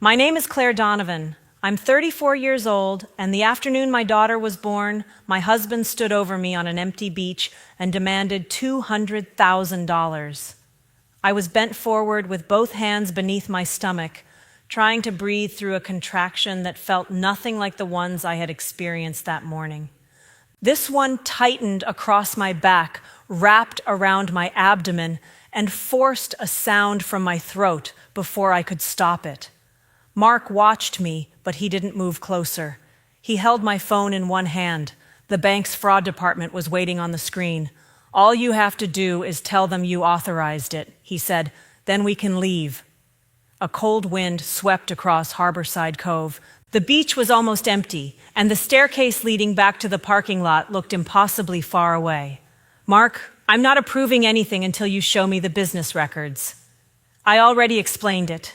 My name is Claire Donovan. I'm 34 years old, and the afternoon my daughter was born, my husband stood over me on an empty beach and demanded $200,000. I was bent forward with both hands beneath my stomach, trying to breathe through a contraction that felt nothing like the ones I had experienced that morning. This one tightened across my back, wrapped around my abdomen, and forced a sound from my throat before I could stop it. Mark watched me, but he didn't move closer. He held my phone in one hand. The bank's fraud department was waiting on the screen. "All you have to do is tell them you authorized it," he said. "Then we can leave." A cold wind swept across Harborside Cove. The beach was almost empty, and the staircase leading back to the parking lot looked impossibly far away. "Mark, I'm not approving anything until you show me the business records." "I already explained it.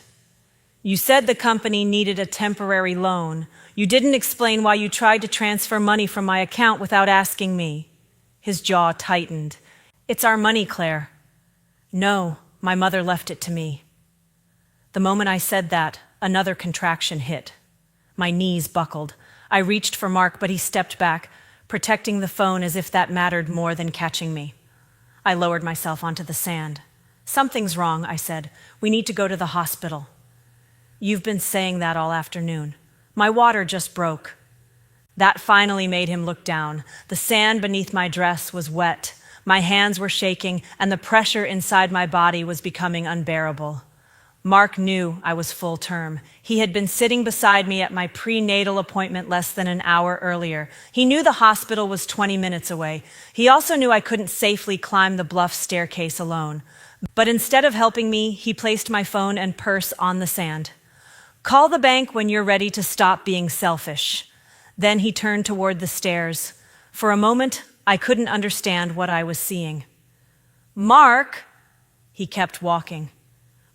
You said the company needed a temporary loan. You didn't explain why you tried to transfer money from my account without asking me." His jaw tightened. "It's our money, Claire." "No, my mother left it to me." The moment I said that, another contraction hit. My knees buckled. I reached for Mark, but he stepped back, protecting the phone as if that mattered more than catching me. I lowered myself onto the sand. "Something's wrong," I said. "We need to go to the hospital." "You've been saying that all afternoon. My water just broke." That finally made him look down. The sand beneath my dress was wet. My hands were shaking, and the pressure inside my body was becoming unbearable. Mark knew I was full term. He had been sitting beside me at my prenatal appointment less than an hour earlier. He knew the hospital was 20 minutes away. He also knew I couldn't safely climb the bluff staircase alone. But instead of helping me, he placed my phone and purse on the sand. "Call the bank when you're ready to stop being selfish." Then he turned toward the stairs. For a moment, I couldn't understand what I was seeing. "Mark!" He kept walking.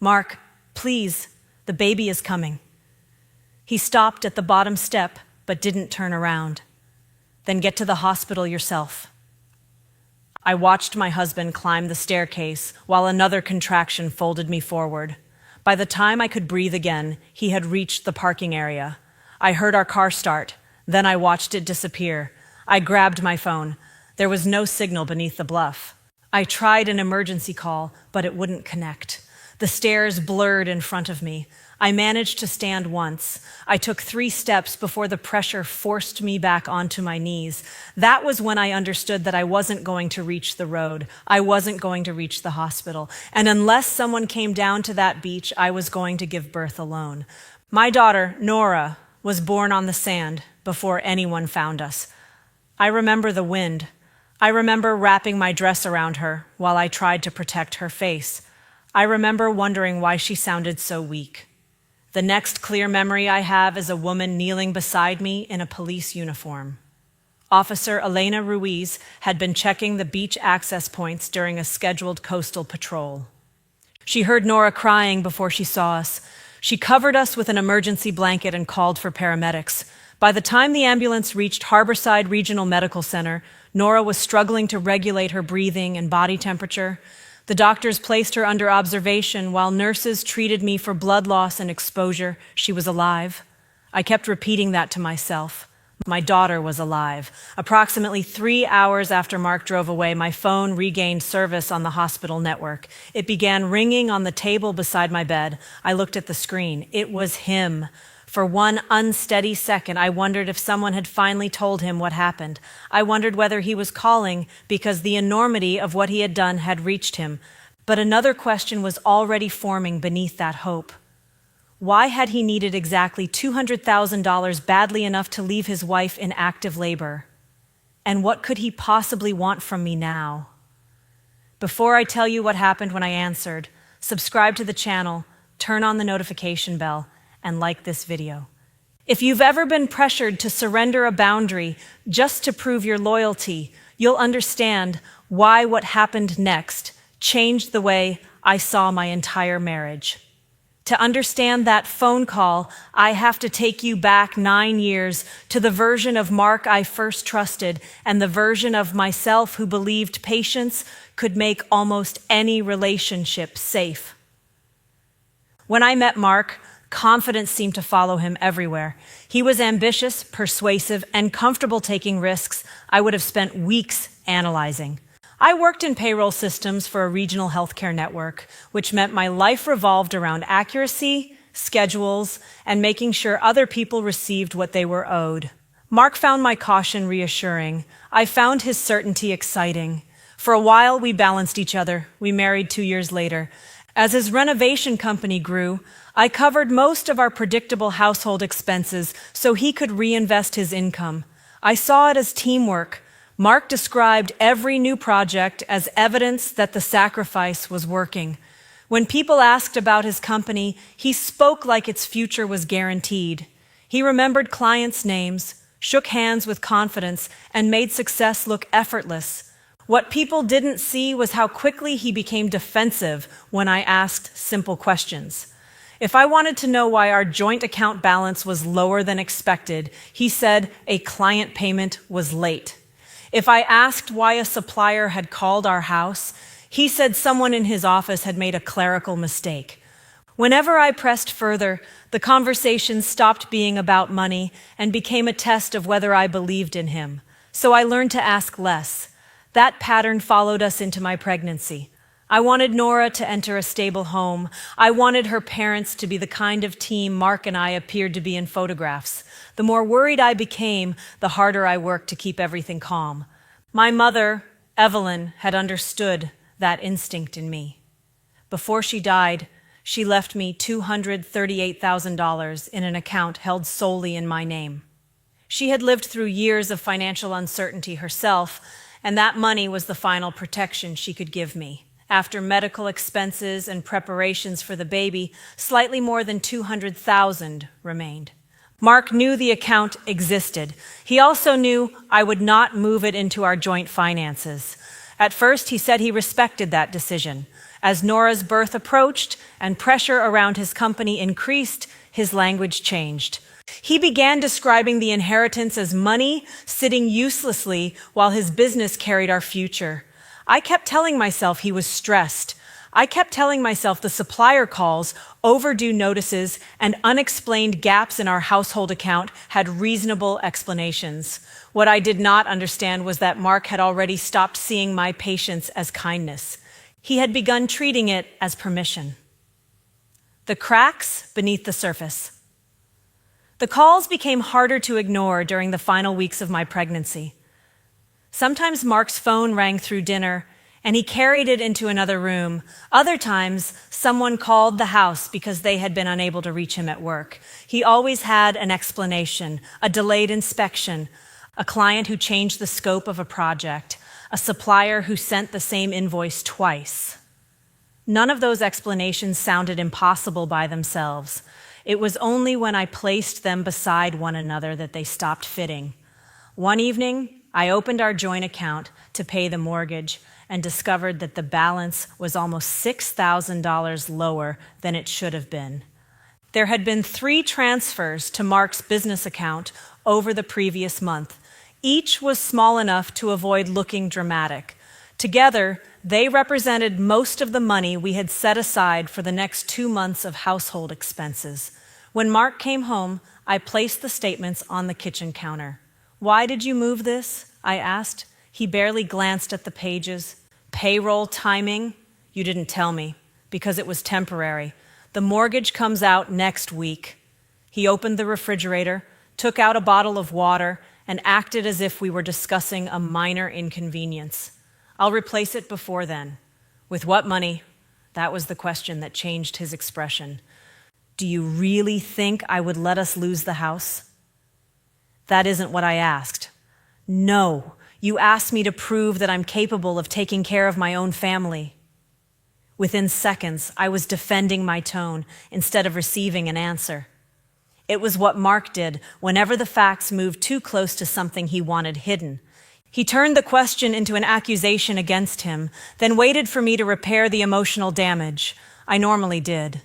"Mark, please, the baby is coming." He stopped at the bottom step, but didn't turn around. "Then get to the hospital yourself." I watched my husband climb the staircase while another contraction folded me forward. By the time I could breathe again, he had reached the parking area. I heard our car start. Then I watched it disappear. I grabbed my phone. There was no signal beneath the bluff. I tried an emergency call, but it wouldn't connect. The stairs blurred in front of me. I managed to stand once. I took 3 steps before the pressure forced me back onto my knees. That was when I understood that I wasn't going to reach the road. I wasn't going to reach the hospital. And unless someone came down to that beach, I was going to give birth alone. My daughter, Nora, was born on the sand before anyone found us. I remember the wind. I remember wrapping my dress around her while I tried to protect her face. I remember wondering why she sounded so weak. The next clear memory I have is a woman kneeling beside me in a police uniform. Officer Elena Ruiz had been checking the beach access points during a scheduled coastal patrol. She heard Nora crying before she saw us. She covered us with an emergency blanket and called for paramedics. By the time the ambulance reached Harborside Regional Medical Center, Nora was struggling to regulate her breathing and body temperature. The doctors placed her under observation while nurses treated me for blood loss and exposure. She was alive. I kept repeating that to myself. My daughter was alive. Approximately 3 hours after Mark drove away, my phone regained service on the hospital network. It began ringing on the table beside my bed. I looked at the screen. It was him. For one unsteady second, I wondered if someone had finally told him what happened. I wondered whether he was calling because the enormity of what he had done had reached him. But another question was already forming beneath that hope. Why had he needed exactly $200,000 badly enough to leave his wife in active labor? And what could he possibly want from me now? Before I tell you what happened when I answered, subscribe to the channel, turn on the notification bell, and like this video. If you've ever been pressured to surrender a boundary just to prove your loyalty, you'll understand why what happened next changed the way I saw my entire marriage. To understand that phone call, I have to take you back 9 years to the version of Mark I first trusted and the version of myself who believed patience could make almost any relationship safe. When I met Mark, Confidence seemed to follow him everywhere. He was ambitious, persuasive, and comfortable taking risks I would have spent weeks analyzing. I worked in payroll systems for a regional healthcare network, which meant my life revolved around accuracy, schedules, and making sure other people received what they were owed. Mark found my caution reassuring. I found his certainty exciting. For a while, we balanced each other. We married 2 years later. As his renovation company grew, I covered most of our predictable household expenses so he could reinvest his income. I saw it as teamwork. Mark described every new project as evidence that the sacrifice was working. When people asked about his company, he spoke like its future was guaranteed. He remembered clients' names, shook hands with confidence, and made success look effortless. What people didn't see was how quickly he became defensive when I asked simple questions. If I wanted to know why our joint account balance was lower than expected, he said a client payment was late. If I asked why a supplier had called our house, he said someone in his office had made a clerical mistake. Whenever I pressed further, the conversation stopped being about money and became a test of whether I believed in him. So I learned to ask less. That pattern followed us into my pregnancy. I wanted Nora to enter a stable home. I wanted her parents to be the kind of team Mark and I appeared to be in photographs. The more worried I became, the harder I worked to keep everything calm. My mother, Evelyn, had understood that instinct in me. Before she died, she left me $238,000 in an account held solely in my name. She had lived through years of financial uncertainty herself, and that money was the final protection she could give me. After medical expenses and preparations for the baby, slightly more than $200,000 remained. Mark knew the account existed. He also knew I would not move it into our joint finances. At first, he said he respected that decision. As Nora's birth approached and pressure around his company increased, his language changed. He began describing the inheritance as money sitting uselessly while his business carried our future. I kept telling myself he was stressed. I kept telling myself the supplier calls, overdue notices, and unexplained gaps in our household account had reasonable explanations. What I did not understand was that Mark had already stopped seeing my patience as kindness. He had begun treating it as permission. The cracks beneath the surface. The calls became harder to ignore during the final weeks of my pregnancy. Sometimes Mark's phone rang through dinner, and he carried it into another room. Other times, someone called the house because they had been unable to reach him at work. He always had an explanation, a delayed inspection, a client who changed the scope of a project, a supplier who sent the same invoice twice. None of those explanations sounded impossible by themselves. It was only when I placed them beside one another that they stopped fitting. One evening, I opened our joint account to pay the mortgage and discovered that the balance was almost $6,000 lower than it should have been. There had been 3 transfers to Mark's business account over the previous month. Each was small enough to avoid looking dramatic. Together, they represented most of the money we had set aside for the next 2 months of household expenses. When Mark came home, I placed the statements on the kitchen counter. "Why did you move this?" I asked. He barely glanced at the pages. "Payroll timing? You didn't tell me, because it was temporary. The mortgage comes out next week." He opened the refrigerator, took out a bottle of water, and acted as if we were discussing a minor inconvenience. "I'll replace it before then." "With what money?" That was the question that changed his expression. "Do you really think I would let us lose the house?" "That isn't what I asked." "No, you asked me to prove that I'm capable of taking care of my own family." Within seconds, I was defending my tone instead of receiving an answer. It was what Mark did whenever the facts moved too close to something he wanted hidden. He turned the question into an accusation against him, then waited for me to repair the emotional damage. I normally did.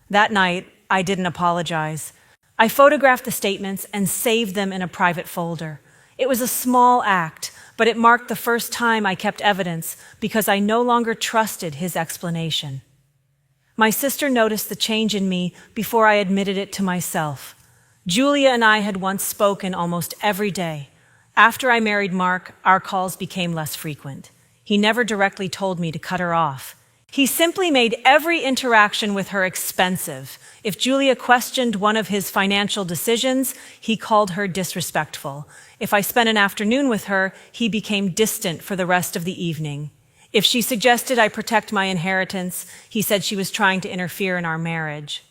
That night, I didn't apologize. I photographed the statements and saved them in a private folder. It was a small act, but it marked the first time I kept evidence because I no longer trusted his explanation. My sister noticed the change in me before I admitted it to myself. Julia and I had once spoken almost every day. After I married Mark, our calls became less frequent. He never directly told me to cut her off. He simply made every interaction with her expensive. If Julia questioned one of his financial decisions, he called her disrespectful. If I spent an afternoon with her, he became distant for the rest of the evening. If she suggested I protect my inheritance, he said she was trying to interfere in our marriage.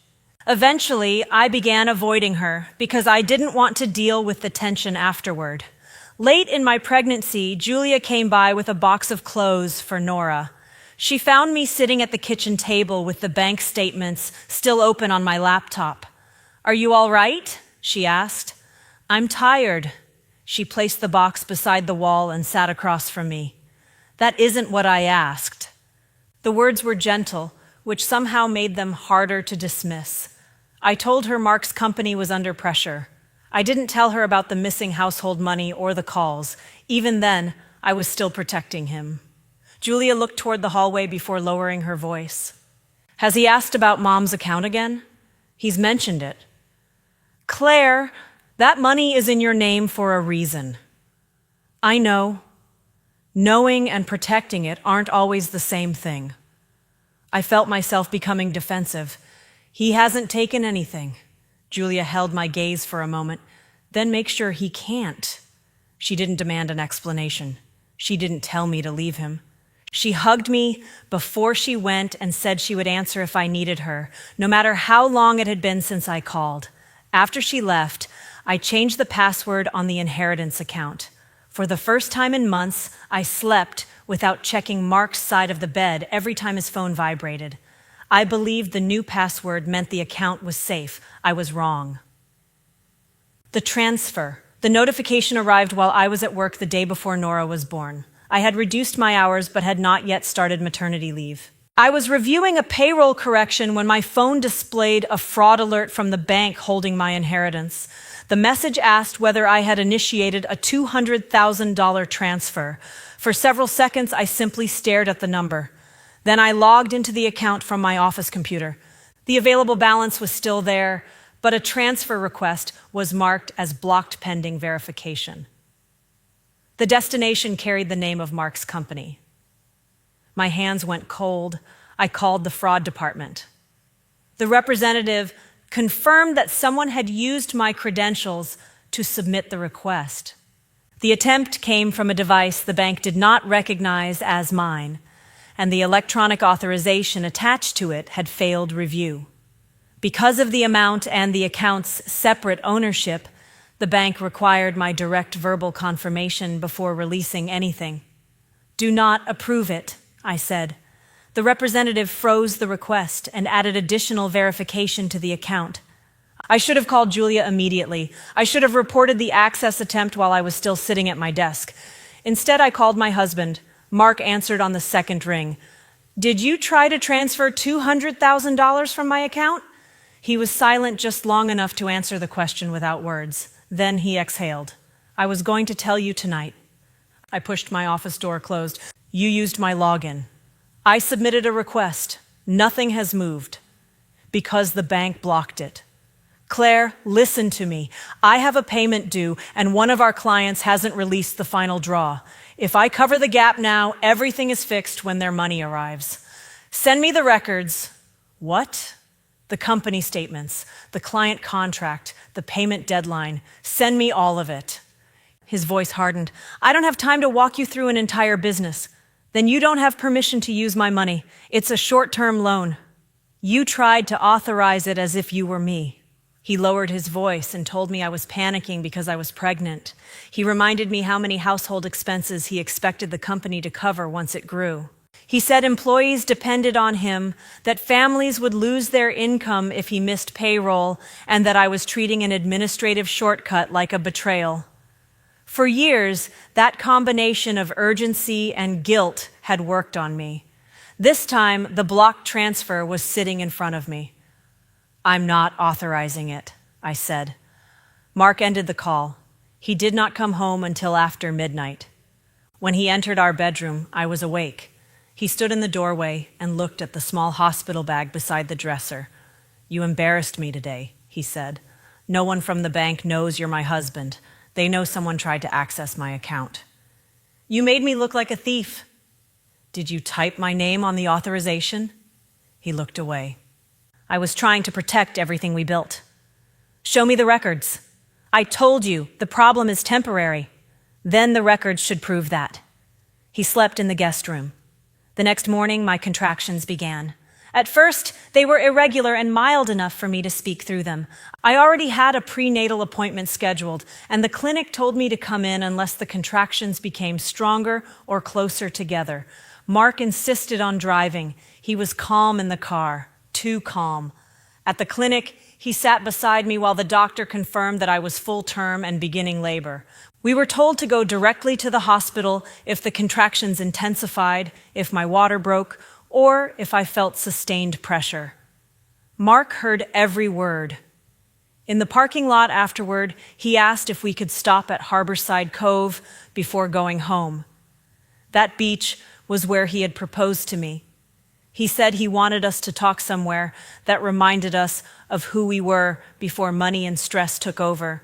Eventually, I began avoiding her because I didn't want to deal with the tension afterward. Late in my pregnancy, Julia came by with a box of clothes for Nora. She found me sitting at the kitchen table with the bank statements still open on my laptop. "Are you all right?" she asked. "I'm tired." She placed the box beside the wall and sat across from me. "That isn't what I asked." The words were gentle, which somehow made them harder to dismiss. I told her Mark's company was under pressure. I didn't tell her about the missing household money or the calls. Even then, I was still protecting him. Julia looked toward the hallway before lowering her voice. "Has he asked about Mom's account again?" "He's mentioned it." "Claire, that money is in your name for a reason." "I know. Knowing and protecting it aren't always the same thing." I felt myself becoming defensive. "He hasn't taken anything." Julia held my gaze for a moment. "Then make sure he can't." She didn't demand an explanation. She didn't tell me to leave him. She hugged me before she went and said she would answer if I needed her, no matter how long it had been since I called. After she left, I changed the password on the inheritance account. For the first time in months, I slept without checking Mark's side of the bed every time his phone vibrated. I believed the new password meant the account was safe. I was wrong. The transfer. The notification arrived while I was at work the day before Nora was born. I had reduced my hours but had not yet started maternity leave. I was reviewing a payroll correction when my phone displayed a fraud alert from the bank holding my inheritance. The message asked whether I had initiated a $200,000 transfer. For several seconds, I simply stared at the number. Then I logged into the account from my office computer. The available balance was still there, but a transfer request was marked as blocked pending verification. The destination carried the name of Mark's company. My hands went cold. I called the fraud department. The representative confirmed that someone had used my credentials to submit the request. The attempt came from a device the bank did not recognize as mine, and the electronic authorization attached to it had failed review. Because of the amount and the account's separate ownership, the bank required my direct verbal confirmation before releasing anything. "Do not approve it," I said. The representative froze the request and added additional verification to the account. I should have called Julia immediately. I should have reported the access attempt while I was still sitting at my desk. Instead, I called my husband. Mark answered on the second ring. "Did you try to transfer $200,000 from my account?" He was silent just long enough to answer the question without words. Then he exhaled. "I was going to tell you tonight." I pushed my office door closed. "You used my login. I submitted a request. Nothing has moved. Because the bank blocked it. Claire, listen to me. I have a payment due, and one of our clients hasn't released the final draw. If I cover the gap now, everything is fixed when their money arrives. Send me the records." "What?" "The company statements, the client contract, the payment deadline. Send me all of it." His voice hardened. "I don't have time to walk you through an entire business. Then you don't have permission to use my money. It's a short-term loan. You tried to authorize it as if you were me." He lowered his voice and told me I was panicking because I was pregnant. He reminded me how many household expenses he expected the company to cover once it grew. He said employees depended on him, that families would lose their income if he missed payroll, and that I was treating an administrative shortcut like a betrayal. For years, that combination of urgency and guilt had worked on me. This time, the block transfer was sitting in front of me. "I'm not authorizing it," I said. Mark ended the call. He did not come home until after midnight. When he entered our bedroom, I was awake. He stood in the doorway and looked at the small hospital bag beside the dresser. "You embarrassed me today," he said. "No one from the bank knows you're my husband. They know someone tried to access my account." "You made me look like a thief." "Did you type my name on the authorization?" He looked away. "I was trying to protect everything we built." "Show me the records." "I told you, the problem is temporary." "Then the records should prove that." He slept in the guest room. The next morning, my contractions began. At first, they were irregular and mild enough for me to speak through them. I already had a prenatal appointment scheduled, and the clinic told me to come in unless the contractions became stronger or closer together. Mark insisted on driving. He was calm in the car, too calm. At the clinic, he sat beside me while the doctor confirmed that I was full term and beginning labor. We were told to go directly to the hospital if the contractions intensified, if my water broke, or if I felt sustained pressure. Mark heard every word. In the parking lot afterward, he asked if we could stop at Harborside Cove before going home. That beach was where he had proposed to me. He said he wanted us to talk somewhere that reminded us of who we were before money and stress took over.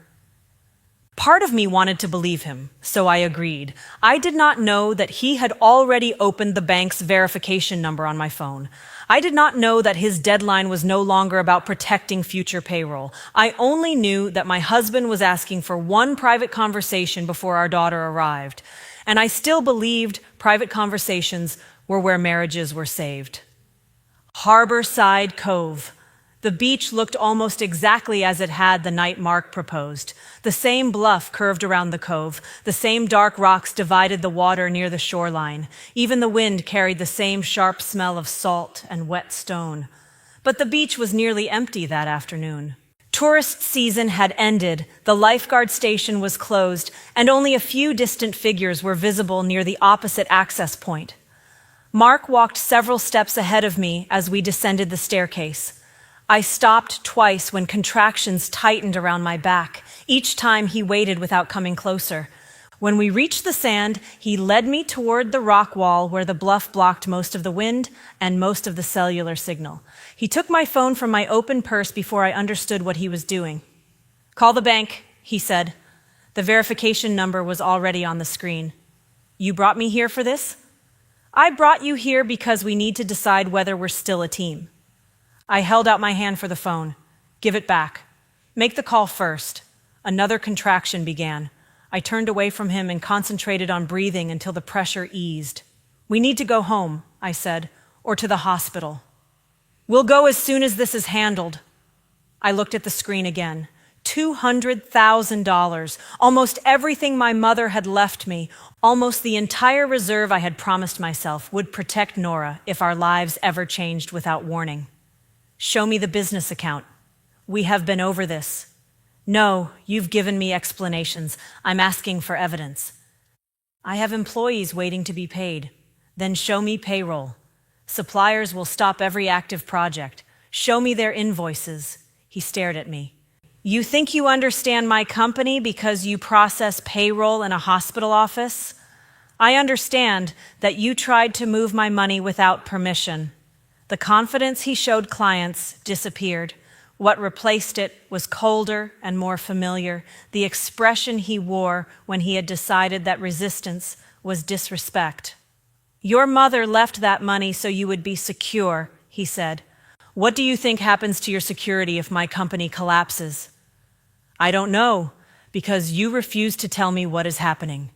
Part of me wanted to believe him, so I agreed. I did not know that he had already opened the bank's verification number on my phone. I did not know that his deadline was no longer about protecting future payroll. I only knew that my husband was asking for one private conversation before our daughter arrived, and I still believed private conversations were where marriages were saved. Harborside Cove. The beach looked almost exactly as it had the night Mark proposed. The same bluff curved around the cove. The same dark rocks divided the water near the shoreline. Even the wind carried the same sharp smell of salt and wet stone. But the beach was nearly empty that afternoon. Tourist season had ended, the lifeguard station was closed, and only a few distant figures were visible near the opposite access point. Mark walked several steps ahead of me as we descended the staircase. I stopped twice when contractions tightened around my back. Each time he waited without coming closer. When we reached the sand, he led me toward the rock wall where the bluff blocked most of the wind and most of the cellular signal. He took my phone from my open purse before I understood what he was doing. "Call the bank," he said. The verification number was already on the screen. "You brought me here for this?" "I brought you here because we need to decide whether we're still a team." I held out my hand for the phone. "Give it back." "Make the call first." Another contraction began. I turned away from him and concentrated on breathing until the pressure eased. "We need to go home," I said, "or to the hospital." "We'll go as soon as this is handled." I looked at the screen again. $200,000, almost everything my mother had left me, almost the entire reserve I had promised myself would protect Nora if our lives ever changed without warning. "Show me the business account." "We have been over this." "No, you've given me explanations. I'm asking for evidence." "I have employees waiting to be paid." "Then show me payroll." "Suppliers will stop every active project." "Show me their invoices." He stared at me. "You think you understand my company because you process payroll in a hospital office? I understand that you tried to move my money without permission." The confidence he showed clients disappeared. What replaced it was colder and more familiar, the expression he wore when he had decided that resistance was disrespect. "Your mother left that money so you would be secure," he said. "What do you think happens to your security if my company collapses?" "I don't know, because you refuse to tell me what is happening."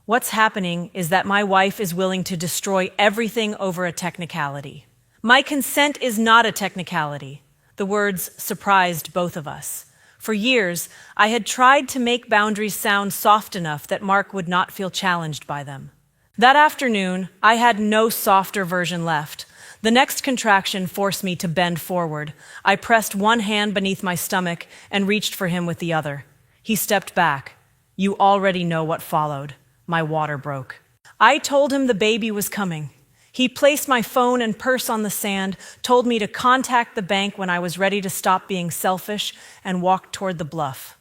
"What's happening is that my wife is willing to destroy everything over a technicality." "My consent is not a technicality." The words surprised both of us. For years, I had tried to make boundaries sound soft enough that Mark would not feel challenged by them. That afternoon, I had no softer version left. The next contraction forced me to bend forward. I pressed one hand beneath my stomach and reached for him with the other. He stepped back. You already know what followed. My water broke. I told him the baby was coming. He placed my phone and purse on the sand, told me to contact the bank when I was ready to stop being selfish, and walked toward the bluff.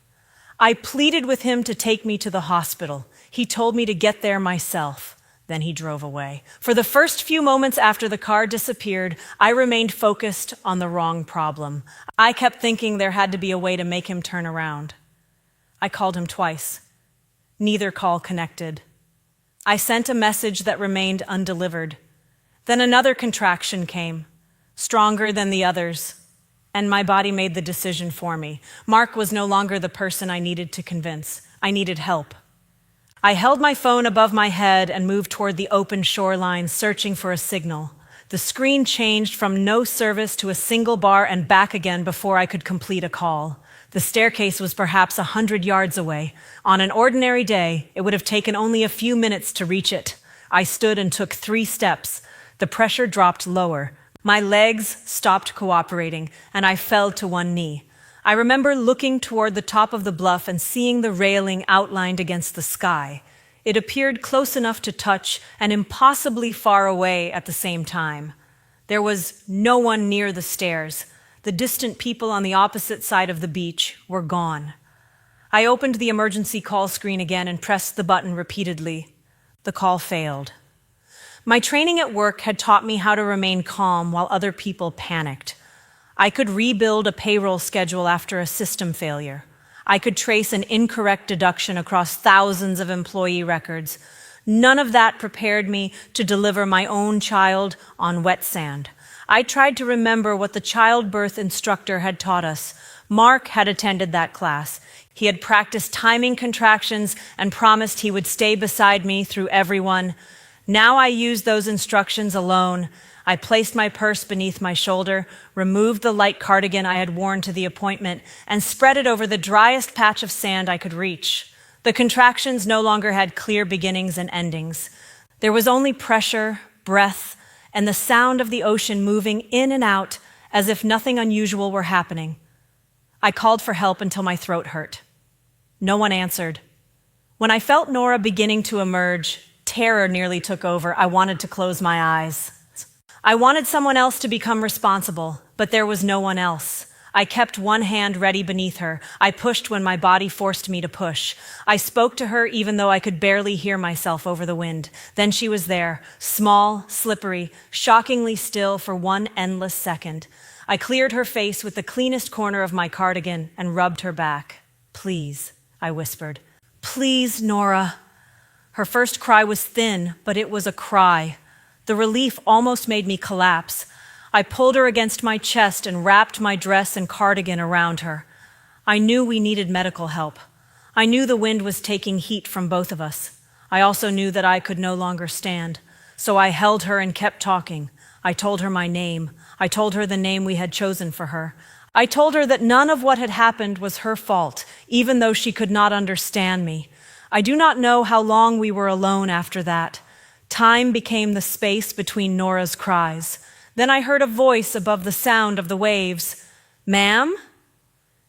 I pleaded with him to take me to the hospital. He told me to get there myself. Then he drove away. For the first few moments after the car disappeared, I remained focused on the wrong problem. I kept thinking there had to be a way to make him turn around. I called him twice. Neither call connected. I sent a message that remained undelivered. Then another contraction came, stronger than the others, and my body made the decision for me. Mark was no longer the person I needed to convince. I needed help. I held my phone above my head and moved toward the open shoreline, searching for a signal. The screen changed from no service to a single bar and back again before I could complete a call. The staircase was perhaps 100 yards away. On an ordinary day, it would have taken only a few minutes to reach it. I stood and took 3 steps. The pressure dropped lower. My legs stopped cooperating, and I fell to one knee. I remember looking toward the top of the bluff and seeing the railing outlined against the sky. It appeared close enough to touch and impossibly far away at the same time. There was no one near the stairs. The distant people on the opposite side of the beach were gone. I opened the emergency call screen again and pressed the button repeatedly. The call failed. My training at work had taught me how to remain calm while other people panicked. I could rebuild a payroll schedule after a system failure. I could trace an incorrect deduction across thousands of employee records. None of that prepared me to deliver my own child on wet sand. I tried to remember what the childbirth instructor had taught us. Mark had attended that class. He had practiced timing contractions and promised he would stay beside me through every one. Now I used those instructions alone. I placed my purse beneath my shoulder, removed the light cardigan I had worn to the appointment, and spread it over the driest patch of sand I could reach. The contractions no longer had clear beginnings and endings. There was only pressure, breath, and the sound of the ocean moving in and out as if nothing unusual were happening. I called for help until my throat hurt. No one answered. When I felt Nora beginning to emerge, terror nearly took over. I wanted to close my eyes. I wanted someone else to become responsible, but there was no one else. I kept one hand ready beneath her. I pushed when my body forced me to push. I spoke to her even though I could barely hear myself over the wind. Then she was there, small, slippery, shockingly still for one endless second. I cleared her face with the cleanest corner of my cardigan and rubbed her back. "Please," I whispered. "Please, Nora." Her first cry was thin, but it was a cry. The relief almost made me collapse. I pulled her against my chest and wrapped my dress and cardigan around her. I knew we needed medical help. I knew the wind was taking heat from both of us. I also knew that I could no longer stand. So I held her and kept talking. I told her my name. I told her the name we had chosen for her. I told her that none of what had happened was her fault, even though she could not understand me. I do not know how long we were alone after that. Time became the space between Nora's cries. Then I heard a voice above the sound of the waves. "Ma'am?"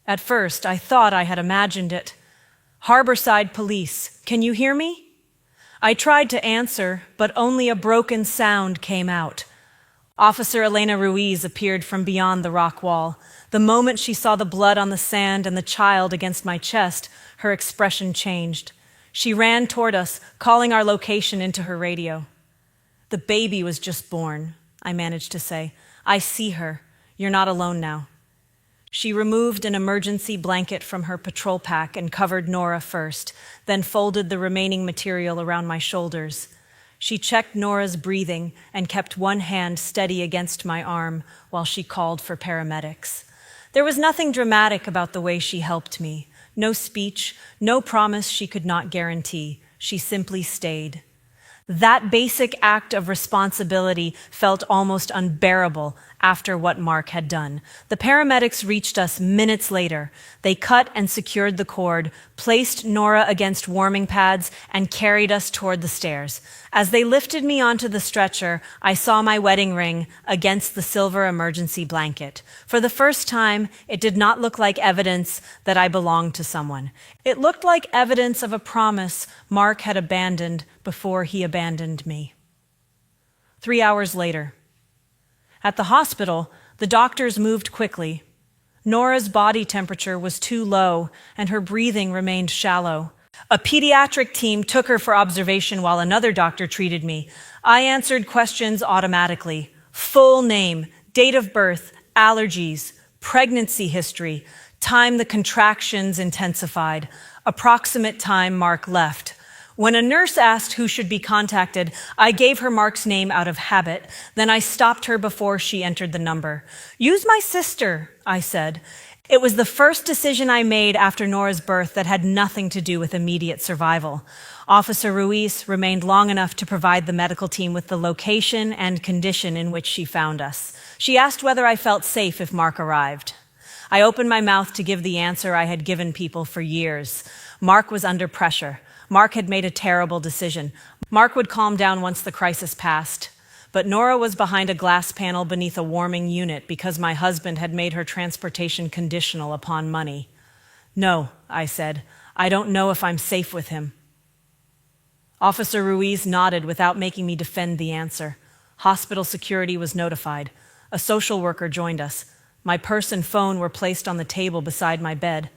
At first, I thought I had imagined it. "Harborside Police, can you hear me?" I tried to answer, but only a broken sound came out. Officer Elena Ruiz appeared from beyond the rock wall. The moment she saw the blood on the sand and the child against my chest, her expression changed. She ran toward us, calling our location into her radio. "The baby was just born," I managed to say. "I see her. You're not alone now." She removed an emergency blanket from her patrol pack and covered Nora first, then folded the remaining material around my shoulders. She checked Nora's breathing and kept one hand steady against my arm while she called for paramedics. There was nothing dramatic about the way she helped me. No speech, no promise she could not guarantee. She simply stayed. That basic act of responsibility felt almost unbearable after what Mark had done. The paramedics reached us minutes later. They cut and secured the cord, placed Nora against warming pads, and carried us toward the stairs. As they lifted me onto the stretcher, I saw my wedding ring against the silver emergency blanket. For the first time, it did not look like evidence that I belonged to someone. It looked like evidence of a promise Mark had abandoned before he abandoned me. 3 hours later, at the hospital, the doctors moved quickly. Nora's body temperature was too low, and her breathing remained shallow. A pediatric team took her for observation while another doctor treated me. I answered questions automatically. Full name, date of birth, allergies, pregnancy history, time the contractions intensified, approximate time Mark left. When a nurse asked who should be contacted, I gave her Mark's name out of habit. Then I stopped her before she entered the number. Use my sister, I said. It was the first decision I made after Nora's birth that had nothing to do with immediate survival. Officer Ruiz remained long enough to provide the medical team with the location and condition in which she found us. She asked whether I felt safe if Mark arrived. I opened my mouth to give the answer I had given people for years. Mark was under pressure. Mark had made a terrible decision. Mark would calm down once the crisis passed. But Nora was behind a glass panel beneath a warming unit because my husband had made her transportation conditional upon money. No, I said, I don't know if I'm safe with him. Officer Ruiz nodded without making me defend the answer. Hospital security was notified. A social worker joined us. My purse and phone were placed on the table beside my bed.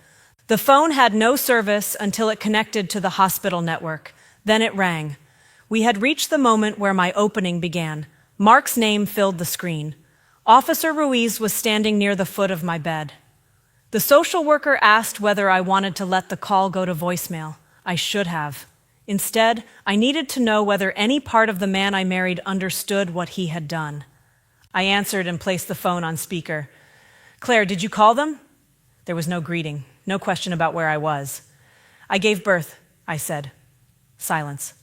The phone had no service until it connected to the hospital network. Then it rang. We had reached the moment where my opening began. Mark's name filled the screen. Officer Ruiz was standing near the foot of my bed. The social worker asked whether I wanted to let the call go to voicemail. I should have. Instead, I needed to know whether any part of the man I married understood what he had done. I answered and placed the phone on speaker. Claire, did you call them? There was no greeting, no question about where I was. I gave birth, I said. Silence.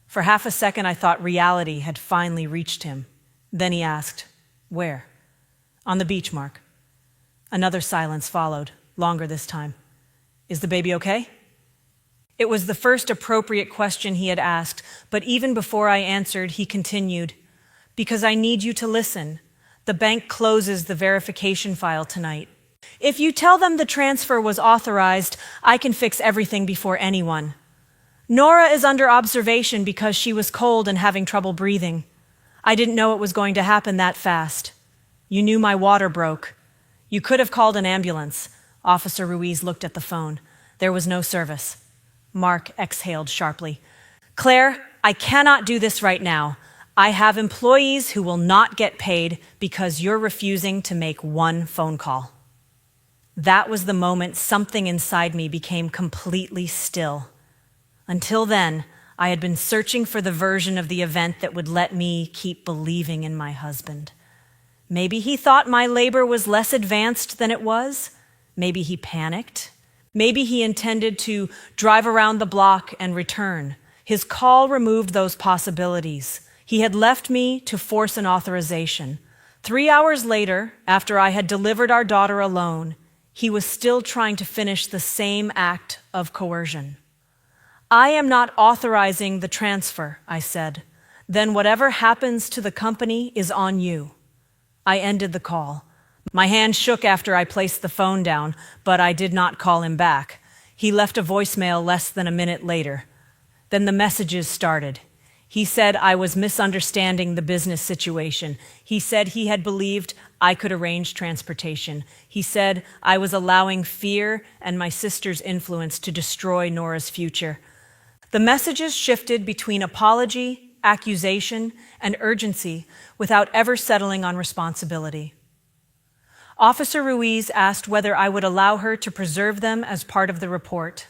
For half a second, I thought reality had finally reached him. Then he asked, where? On the beach, Mark. Another silence followed, longer this time. Is the baby okay? It was the first appropriate question he had asked, but even before I answered, he continued, because I need you to listen. The bank closes the verification file tonight. If you tell them the transfer was authorized, I can fix everything before anyone. Nora is under observation because she was cold and having trouble breathing. I didn't know it was going to happen that fast. You knew my water broke. You could have called an ambulance. Officer Ruiz looked at the phone. There was no service. Mark exhaled sharply. Claire, I cannot do this right now. I have employees who will not get paid because you're refusing to make one phone call. That was the moment something inside me became completely still. Until then, I had been searching for the version of the event that would let me keep believing in my husband. Maybe he thought my labor was less advanced than it was. Maybe he panicked. Maybe he intended to drive around the block and return. His call removed those possibilities. He had left me to force an authorization. 3 hours later, after I had delivered our daughter alone, he was still trying to finish the same act of coercion. I am not authorizing the transfer, I said. Then whatever happens to the company is on you. I ended the call. My hand shook after I placed the phone down, but I did not call him back. He left a voicemail less than a minute later. Then the messages started. He said I was misunderstanding the business situation. He said he had believed I could arrange transportation. He said I was allowing fear and my sister's influence to destroy Nora's future. The messages shifted between apology, accusation, and urgency without ever settling on responsibility. Officer Ruiz asked whether I would allow her to preserve them as part of the report.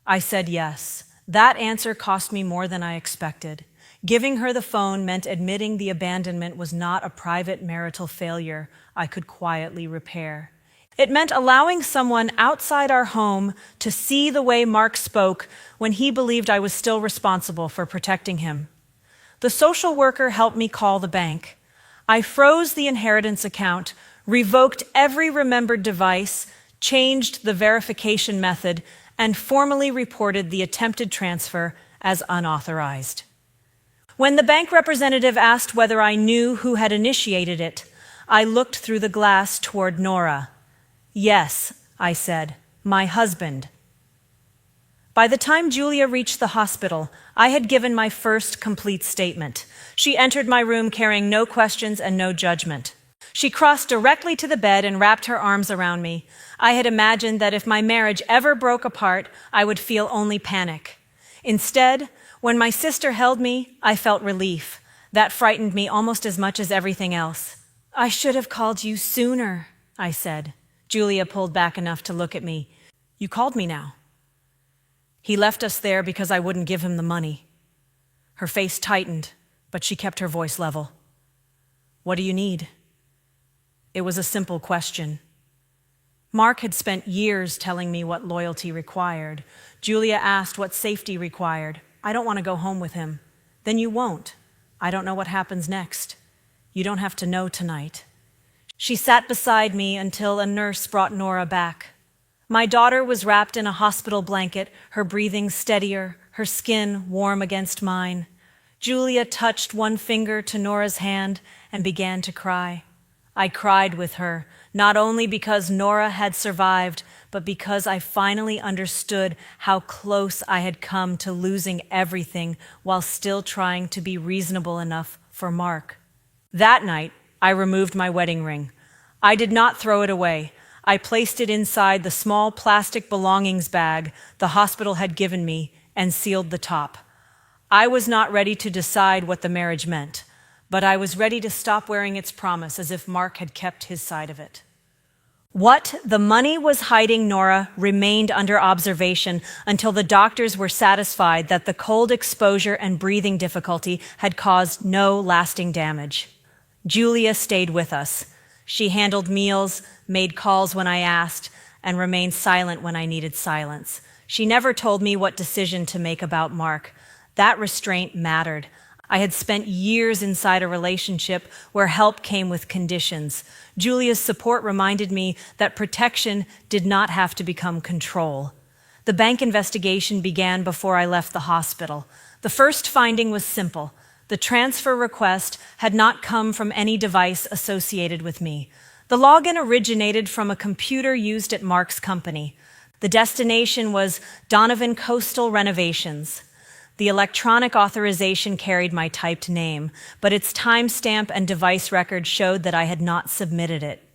I said yes. That answer cost me more than I expected. Giving her the phone meant admitting the abandonment was not a private marital failure I could quietly repair. It meant allowing someone outside our home to see the way Mark spoke when he believed I was still responsible for protecting him. The social worker helped me call the bank. I froze the inheritance account, revoked every remembered device, changed the verification method, and formally reported the attempted transfer as unauthorized. When the bank representative asked whether I knew who had initiated it, I looked through the glass toward Nora. Yes, I said, my husband. By the time Julia reached the hospital, I had given my first complete statement. She entered my room carrying no questions and no judgment. She crossed directly to the bed and wrapped her arms around me. I had imagined that if my marriage ever broke apart, I would feel only panic. Instead, when my sister held me, I felt relief. That frightened me almost as much as everything else. "I should have called you sooner," I said. Julia pulled back enough to look at me. "You called me now." "He left us there because I wouldn't give him the money." Her face tightened, but she kept her voice level. "What do you need?" It was a simple question. Mark had spent years telling me what loyalty required. Julia asked what safety required. "I don't want to go home with him." "Then you won't. I don't know what happens next. You don't have to know tonight." She sat beside me until a nurse brought Nora back. My daughter was wrapped in a hospital blanket, her breathing steadier, her skin warm against mine. Julia touched one finger to Nora's hand and began to cry. I cried with her, not only because Nora had survived, but because I finally understood how close I had come to losing everything while still trying to be reasonable enough for Mark. That night, I removed my wedding ring. I did not throw it away. I placed it inside the small plastic belongings bag the hospital had given me and sealed the top. I was not ready to decide what the marriage meant, but I was ready to stop wearing its promise as if Mark had kept his side of it. What the money was hiding Nora remained under observation until the doctors were satisfied that the cold exposure and breathing difficulty had caused no lasting damage. Julia stayed with us. She handled meals, made calls when I asked, and remained silent when I needed silence. She never told me what decision to make about Mark. That restraint mattered. I had spent years inside a relationship where help came with conditions. Julia's support reminded me that protection did not have to become control. The bank investigation began before I left the hospital. The first finding was simple. The transfer request had not come from any device associated with me. The login originated from a computer used at Mark's company. The destination was Donovan Coastal Renovations. The electronic authorization carried my typed name, but its timestamp and device record showed that I had not submitted it.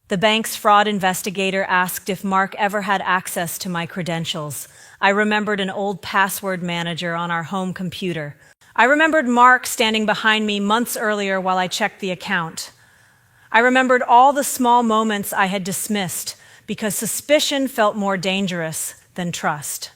The bank's fraud investigator asked if Mark ever had access to my credentials. I remembered an old password manager on our home computer. I remembered Mark standing behind me months earlier while I checked the account. I remembered all the small moments I had dismissed because suspicion felt more dangerous than trust.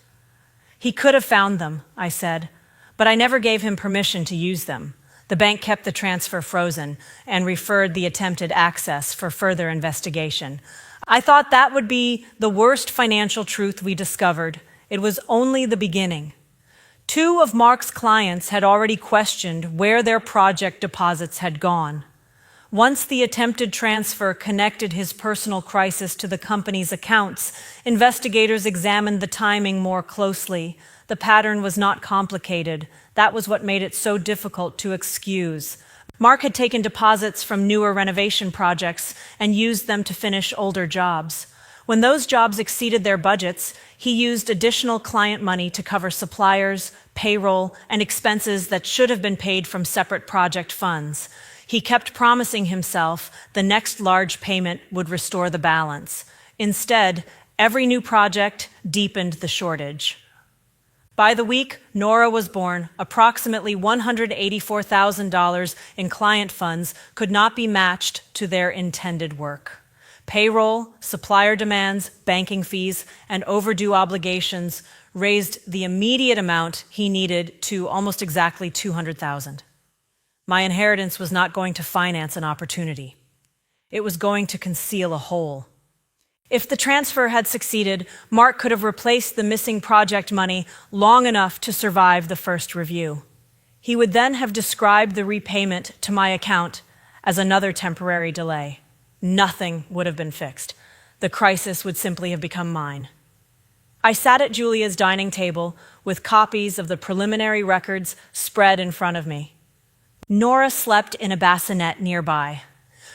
"He could have found them," I said, but I never gave him permission to use them. The bank kept the transfer frozen and referred the attempted access for further investigation. I thought that would be the worst financial truth we discovered. It was only the beginning. 2 of Mark's clients had already questioned where their project deposits had gone. Once the attempted transfer connected his personal crisis to the company's accounts, investigators examined the timing more closely. The pattern was not complicated. That was what made it so difficult to excuse. Mark had taken deposits from newer renovation projects and used them to finish older jobs. When those jobs exceeded their budgets, he used additional client money to cover suppliers, payroll, and expenses that should have been paid from separate project funds. He kept promising himself the next large payment would restore the balance. Instead, every new project deepened the shortage. By the week Nora was born, approximately $184,000 in client funds could not be matched to their intended work. Payroll, supplier demands, banking fees, and overdue obligations raised the immediate amount he needed to almost exactly $200,000. My inheritance was not going to finance an opportunity. It was going to conceal a hole. If the transfer had succeeded, Mark could have replaced the missing project money long enough to survive the first review. He would then have described the repayment to my account as another temporary delay. Nothing would have been fixed. The crisis would simply have become mine. I sat at Julia's dining table with copies of the preliminary records spread in front of me. Nora slept in a bassinet nearby.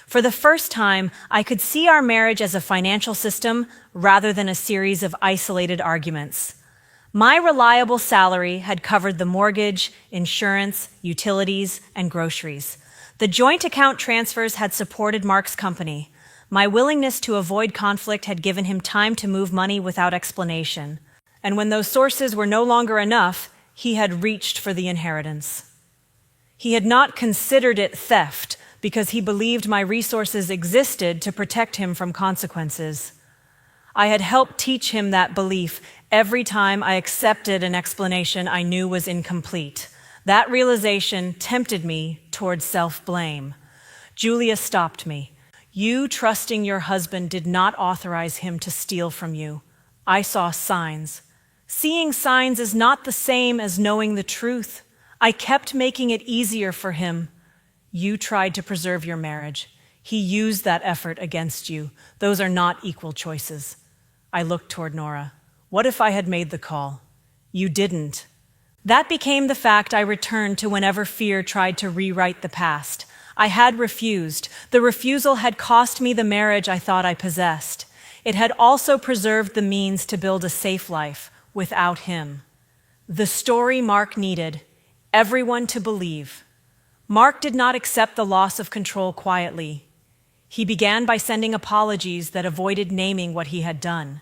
For the first time, I could see our marriage as a financial system rather than a series of isolated arguments. My reliable salary had covered the mortgage, insurance, utilities, and groceries. The joint account transfers had supported Mark's company. My willingness to avoid conflict had given him time to move money without explanation. And when those sources were no longer enough, he had reached for the inheritance. He had not considered it theft because he believed my resources existed to protect him from consequences. I had helped teach him that belief every time I accepted an explanation I knew was incomplete. That realization tempted me towards self-blame. Julia stopped me. You trusting your husband did not authorize him to steal from you. I saw signs. Seeing signs is not the same as knowing the truth. I kept making it easier for him. You tried to preserve your marriage. He used that effort against you. Those are not equal choices. I looked toward Nora. What if I had made the call? You didn't. That became the fact I returned to whenever fear tried to rewrite the past. I had refused. The refusal had cost me the marriage I thought I possessed. It had also preserved the means to build a safe life without him. The story Mark needed everyone to believe. Mark did not accept the loss of control quietly. He began by sending apologies that avoided naming what he had done.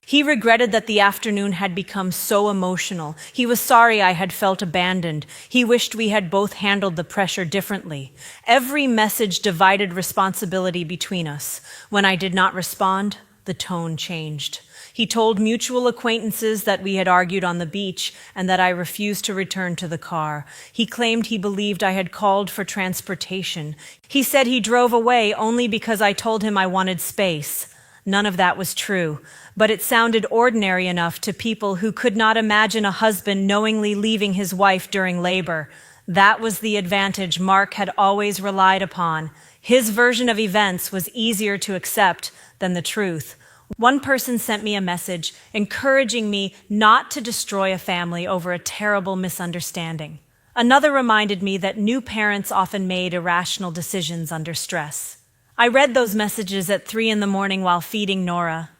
He regretted that the afternoon had become so emotional. He was sorry I had felt abandoned. He wished we had both handled the pressure differently. Every message divided responsibility between us. When I did not respond, the tone changed. He told mutual acquaintances that we had argued on the beach and that I refused to return to the car. He claimed he believed I had called for transportation. He said he drove away only because I told him I wanted space. None of that was true, but it sounded ordinary enough to people who could not imagine a husband knowingly leaving his wife during labor. That was the advantage Mark had always relied upon. His version of events was easier to accept than the truth. One person sent me a message encouraging me not to destroy a family over a terrible misunderstanding. Another reminded me that new parents often made irrational decisions under stress. I read those messages at 3 a.m. while feeding Nora.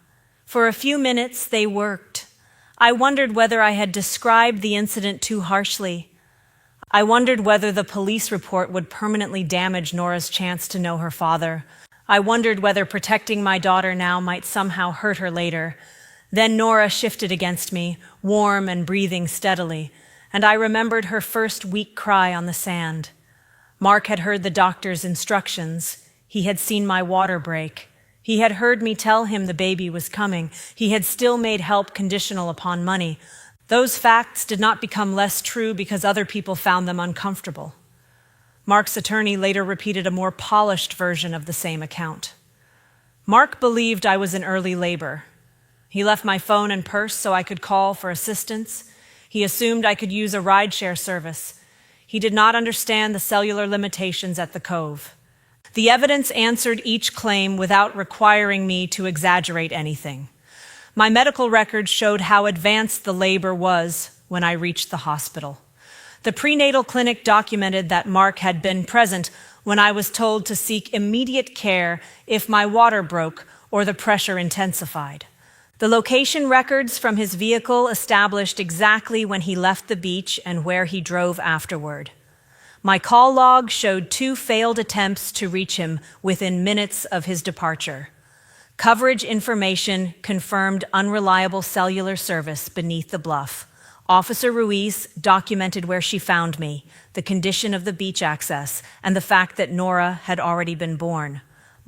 For a few minutes, they worked. I wondered whether I had described the incident too harshly. I wondered whether the police report would permanently damage Nora's chance to know her father. I wondered whether protecting my daughter now might somehow hurt her later. Then Nora shifted against me, warm and breathing steadily, and I remembered her first weak cry on the sand. Mark had heard the doctor's instructions. He had seen my water break. He had heard me tell him the baby was coming. He had still made help conditional upon money. Those facts did not become less true because other people found them uncomfortable. Mark's attorney later repeated a more polished version of the same account. Mark believed I was in early labor. He left my phone and purse so I could call for assistance. He assumed I could use a rideshare service. He did not understand the cellular limitations at the Cove. The evidence answered each claim without requiring me to exaggerate anything. My medical records showed how advanced the labor was when I reached the hospital. The prenatal clinic documented that Mark had been present when I was told to seek immediate care if my water broke or the pressure intensified. The location records from his vehicle established exactly when he left the beach and where he drove afterward. My call log showed 2 failed attempts to reach him within minutes of his departure. Coverage information confirmed unreliable cellular service beneath the bluff. Officer Ruiz documented where she found me, the condition of the beach access, and the fact that Nora had already been born.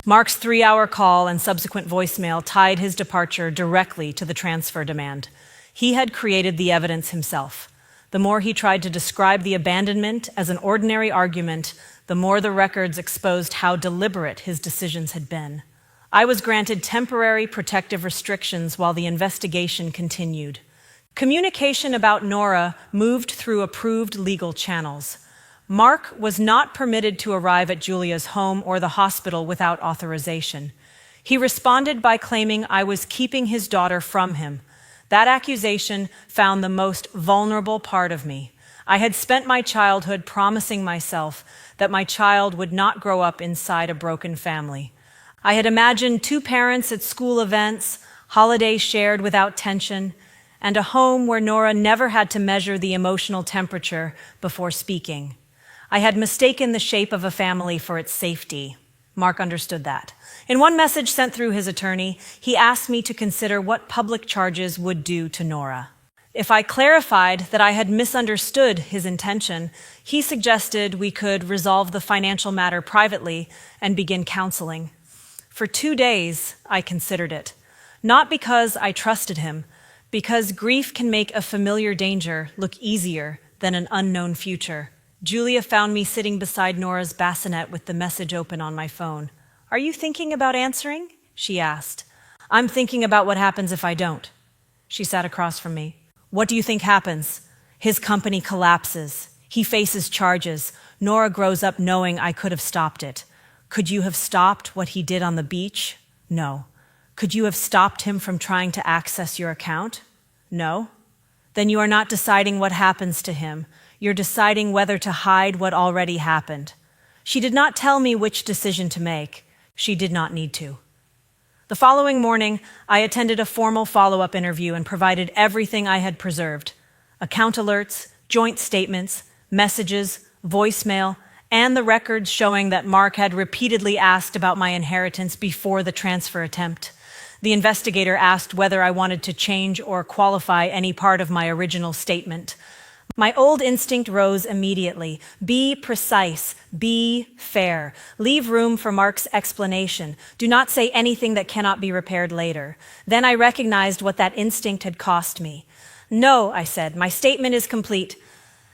Mark's 3-hour call and subsequent voicemail tied his departure directly to the transfer demand. He had created the evidence himself. The more he tried to describe the abandonment as an ordinary argument, the more the records exposed how deliberate his decisions had been. I was granted temporary protective restrictions while the investigation continued. Communication about Nora moved through approved legal channels. Mark was not permitted to arrive at Julia's home or the hospital without authorization. He responded by claiming I was keeping his daughter from him. That accusation found the most vulnerable part of me. I had spent my childhood promising myself that my child would not grow up inside a broken family. I had imagined 2 parents at school events, holidays shared without tension, and a home where Nora never had to measure the emotional temperature before speaking. I had mistaken the shape of a family for its safety. Mark understood that. In one message sent through his attorney, he asked me to consider what public charges would do to Nora. If I clarified that I had misunderstood his intention, he suggested we could resolve the financial matter privately and begin counseling. For 2 days, I considered it. Not because I trusted him, because grief can make a familiar danger look easier than an unknown future. Julia found me sitting beside Nora's bassinet with the message open on my phone. "Are you thinking about answering?" she asked. "I'm thinking about what happens if I don't." She sat across from me. "What do you think happens?" "His company collapses. He faces charges. Nora grows up knowing I could have stopped it." "Could you have stopped what he did on the beach?" "No." "Could you have stopped him from trying to access your account?" "No." "Then you are not deciding what happens to him. You're deciding whether to hide what already happened." She did not tell me which decision to make. She did not need to. The following morning, I attended a formal follow-up interview and provided everything I had preserved: account alerts, joint statements, messages, voicemail, and the records showing that Mark had repeatedly asked about my inheritance before the transfer attempt. The investigator asked whether I wanted to change or qualify any part of my original statement. My old instinct rose immediately. Be precise. Be fair. Leave room for Mark's explanation. Do not say anything that cannot be repaired later. Then I recognized what that instinct had cost me. "No," I said, "my statement is complete."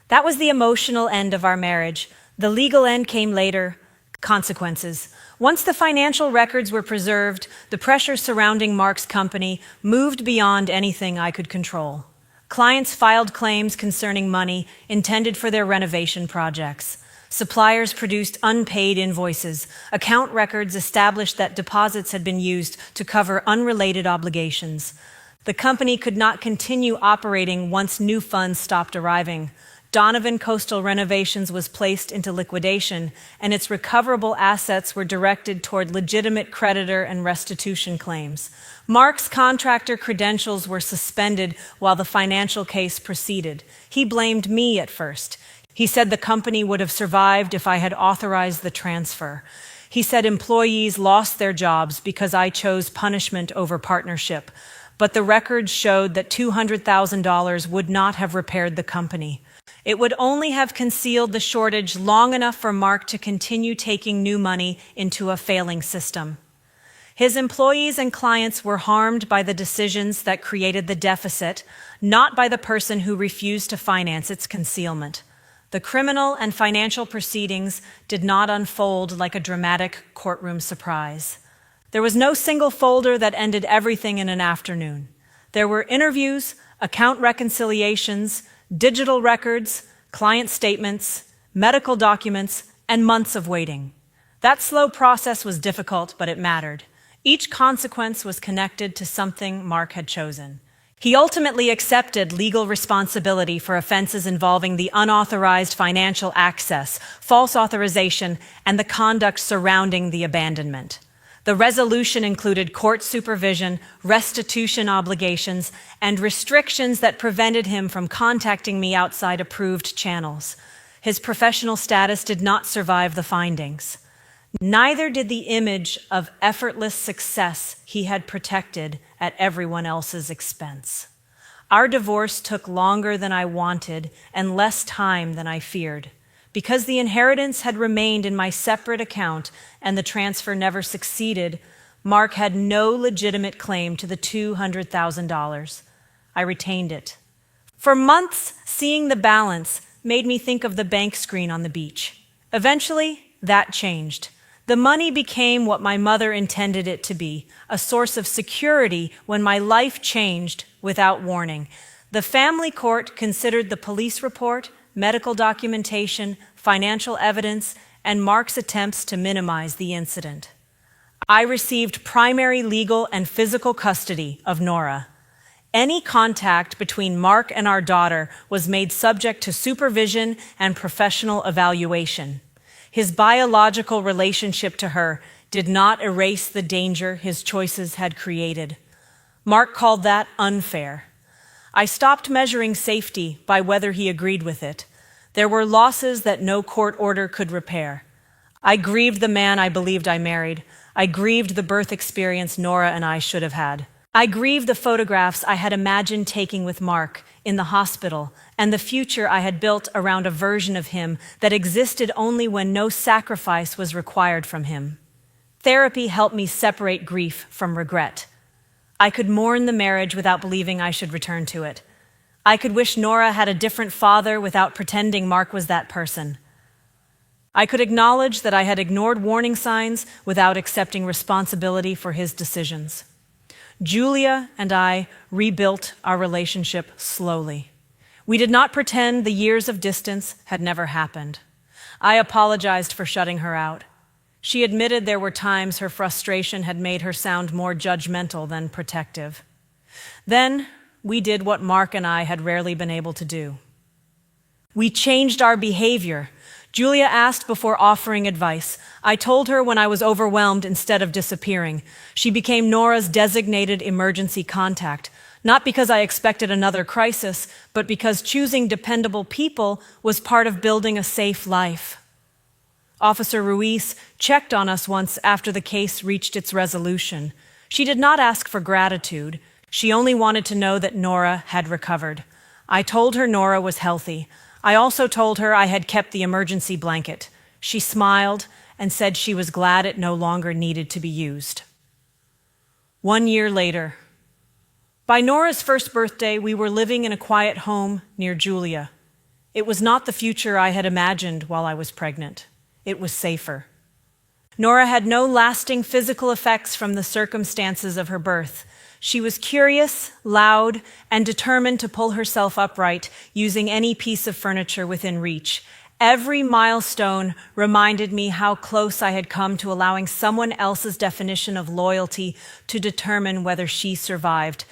That was the emotional end of our marriage. The legal end came later. Consequences. Once the financial records were preserved, the pressure surrounding Mark's company moved beyond anything I could control. Clients filed claims concerning money intended for their renovation projects. Suppliers produced unpaid invoices. Account records established that deposits had been used to cover unrelated obligations. The company could not continue operating once new funds stopped arriving. Donovan Coastal Renovations was placed into liquidation, and its recoverable assets were directed toward legitimate creditor and restitution claims. Mark's contractor credentials were suspended while the financial case proceeded. He blamed me at first. He said the company would have survived if I had authorized the transfer. He said employees lost their jobs because I chose punishment over partnership. But the records showed that $200,000 would not have repaired the company. It would only have concealed the shortage long enough for Mark to continue taking new money into a failing system. His employees and clients were harmed by the decisions that created the deficit, not by the person who refused to finance its concealment. The criminal and financial proceedings did not unfold like a dramatic courtroom surprise. There was no single folder that ended everything in an afternoon. There were interviews, account reconciliations, digital records, client statements, medical documents, and months of waiting. That slow process was difficult, but it mattered. Each consequence was connected to something Mark had chosen. He ultimately accepted legal responsibility for offenses involving the unauthorized financial access, false authorization, and the conduct surrounding the abandonment. The resolution included court supervision, restitution obligations, and restrictions that prevented him from contacting me outside approved channels. His professional status did not survive the findings. Neither did the image of effortless success he had protected at everyone else's expense. Our divorce took longer than I wanted and less time than I feared. Because the inheritance had remained in my separate account and the transfer never succeeded, Mark had no legitimate claim to the $200,000. I retained it. For months, seeing the balance made me think of the bank screen on the beach. Eventually, that changed. The money became what my mother intended it to be, a source of security when my life changed without warning. The family court considered the police report, medical documentation, financial evidence, and Mark's attempts to minimize the incident. I received primary legal and physical custody of Nora. Any contact between Mark and our daughter was made subject to supervision and professional evaluation. His biological relationship to her did not erase the danger his choices had created. Mark called that unfair. I stopped measuring safety by whether he agreed with it. There were losses that no court order could repair. I grieved the man I believed I married. I grieved the birth experience Nora and I should have had. I grieved the photographs I had imagined taking with Mark in the hospital and the future I had built around a version of him that existed only when no sacrifice was required from him. Therapy helped me separate grief from regret. I could mourn the marriage without believing I should return to it. I could wish Nora had a different father without pretending Mark was that person. I could acknowledge that I had ignored warning signs without accepting responsibility for his decisions. Julia and I rebuilt our relationship slowly. We did not pretend the years of distance had never happened. I apologized for shutting her out. She admitted there were times her frustration had made her sound more judgmental than protective. Then we did what Mark and I had rarely been able to do. We changed our behavior. Julia asked before offering advice. I told her when I was overwhelmed instead of disappearing. She became Nora's designated emergency contact, not because I expected another crisis, but because choosing dependable people was part of building a safe life. Officer Ruiz checked on us once after the case reached its resolution. She did not ask for gratitude. She only wanted to know that Nora had recovered. I told her Nora was healthy. I also told her I had kept the emergency blanket. She smiled and said she was glad it no longer needed to be used. 1 year later, by Nora's first birthday, we were living in a quiet home near Julia. It was not the future I had imagined while I was pregnant. It was safer. Nora had no lasting physical effects from the circumstances of her birth. She was curious, loud, and determined to pull herself upright using any piece of furniture within reach. Every milestone reminded me how close I had come to allowing someone else's definition of loyalty to determine whether she survived.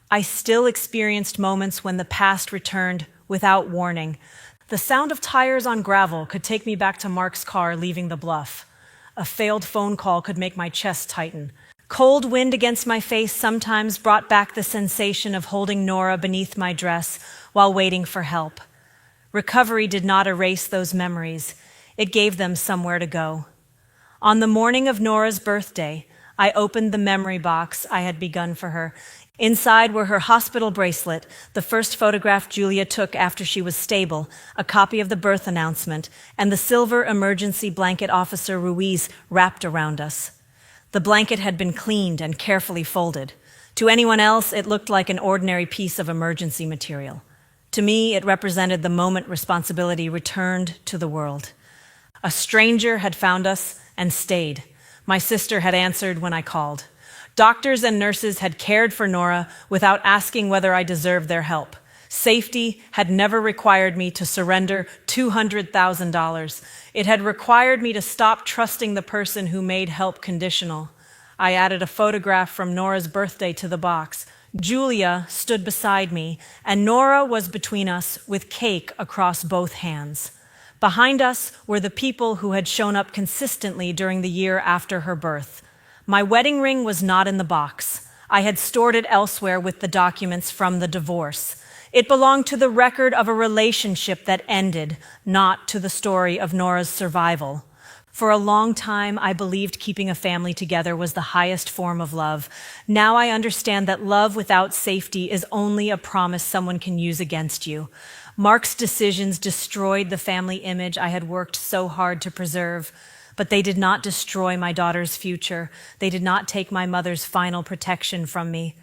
I still experienced moments when the past returned without warning. The sound of tires on gravel could take me back to Mark's car leaving the bluff. A failed phone call could make my chest tighten. Cold wind against my face sometimes brought back the sensation of holding Nora beneath my dress while waiting for help. Recovery did not erase those memories. It gave them somewhere to go. On the morning of Nora's birthday, I opened the memory box I had begun for her. Inside were her hospital bracelet, the first photograph Julia took after she was stable, a copy of the birth announcement, and the silver emergency blanket Officer Ruiz wrapped around us. The blanket had been cleaned and carefully folded. To anyone else, it looked like an ordinary piece of emergency material. To me, it represented the moment responsibility returned to the world. A stranger had found us and stayed. My sister had answered when I called. Doctors and nurses had cared for Nora without asking whether I deserved their help. Safety had never required me to surrender $200,000. It had required me to stop trusting the person who made help conditional. I added a photograph from Nora's birthday to the box. Julia stood beside me, and Nora was between us with cake across both hands. Behind us were the people who had shown up consistently during the year after her birth. My wedding ring was not in the box. I had stored it elsewhere with the documents from the divorce. It belonged to the record of a relationship that ended, not to the story of Nora's survival. For a long time, I believed keeping a family together was the highest form of love. Now I understand that love without safety is only a promise someone can use against you. Mark's decisions destroyed the family image I had worked so hard to preserve. But they did not destroy my daughter's future. They did not take my mother's final protection from me.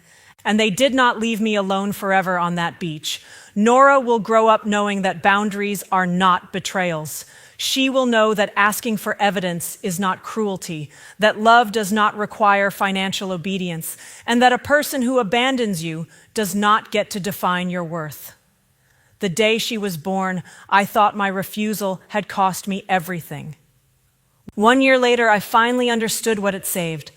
And they did not leave me alone forever on that beach. Nora will grow up knowing that boundaries are not betrayals. She will know that asking for evidence is not cruelty, that love does not require financial obedience, and that a person who abandons you does not get to define your worth. The day she was born, I thought my refusal had cost me everything. 1 year later, I finally understood what it saved.